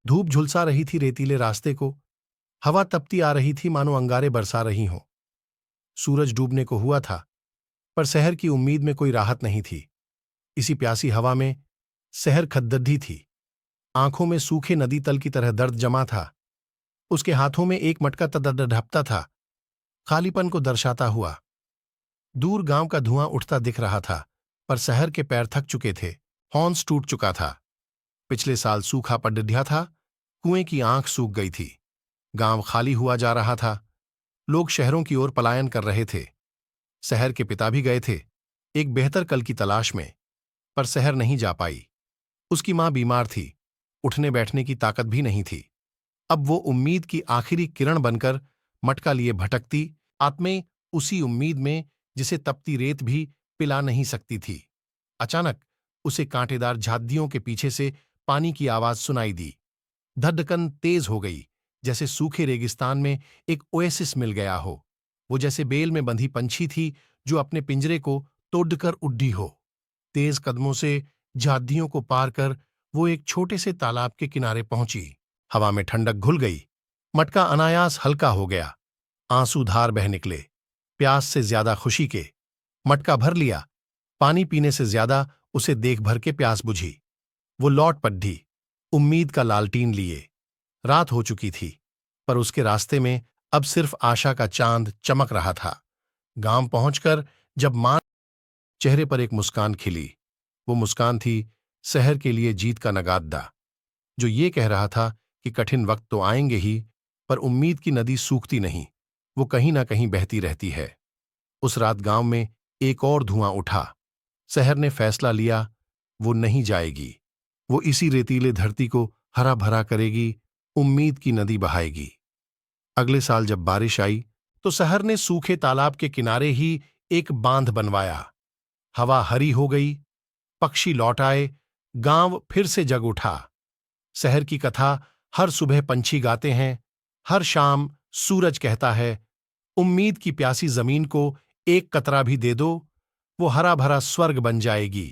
धूप झुलसा रही थी रेतीले रास्ते को। हवा तपती आ रही थी मानो अंगारे बरसा रही हों। सूरज डूबने को हुआ था, पर शहर की उम्मीद में कोई राहत नहीं थी। इसी प्यासी हवा में शहर खद्दद्दी थी। आंखों में सूखे नदी तल की तरह दर्द जमा था। उसके हाथों में एक मटका ढपता था, खालीपन को दर्शाता हुआ। दूर गांव का धुआं उठता दिख रहा था, पर शहर के पैर थक चुके थे। हॉर्न्स टूट चुका था। पिछले साल सूखा पड़ था। कुएं की आंख सूख गई थी। गांव खाली हुआ जा रहा था। लोग शहरों की ओर पलायन कर रहे थे। शहर के पिता भी गए थे, एक बेहतर कल की तलाश में, पर शहर नहीं जा पाई। उसकी मां बीमार थी, उठने बैठने की ताकत भी नहीं थी। अब वो उम्मीद की आखिरी किरण बनकर मटका लिए भटकती, आत्मे उसी उम्मीद में जिसे तपती रेत भी पिला नहीं सकती थी। अचानक उसे कांटेदार झादियों के पीछे से पानी की आवाज सुनाई दी। धड़कन तेज हो गई, जैसे सूखे रेगिस्तान में एक ओएसिस मिल गया हो। वो जैसे बेल में बंधी पंछी थी जो अपने पिंजरे को तोड़कर उड्डी हो। तेज कदमों से झादियों को पार कर वो एक छोटे से तालाब के किनारे पहुंची। हवा में ठंडक घुल गई। मटका अनायास हल्का हो गया। आंसू धार बह निकले, प्यास से ज्यादा खुशी के। मटका भर लिया। पानी पीने से ज्यादा उसे देख भर के प्यास बुझी। वो लौट पड्डी, उम्मीद का लालटीन लिए। रात हो चुकी थी, पर उसके रास्ते में अब सिर्फ आशा का चांद चमक रहा था। गांव पहुंचकर जब मां चेहरे पर एक मुस्कान खिली, वो मुस्कान थी शहर के लिए जीत का नगादा, जो ये कह रहा था कि कठिन वक्त तो आएंगे ही, पर उम्मीद की नदी सूखती नहीं, वो कहीं ना कहीं बहती रहती है। उस रात गांव में एक और धुआं उठा। शहर ने फैसला लिया, वो नहीं जाएगी। वो इसी रेतीले धरती को हरा भरा करेगी, उम्मीद की नदी बहाएगी। अगले साल जब बारिश आई, तो शहर ने सूखे तालाब के किनारे ही एक बांध बनवाया। हवा हरी हो गई, पक्षी लौट आए, गांव फिर से जग उठा। शहर की कथा हर सुबह पंछी गाते हैं, हर शाम सूरज कहता है, उम्मीद की प्यासी जमीन को एक कतरा भी दे दो, वो हरा भरा स्वर्ग बन जाएगी।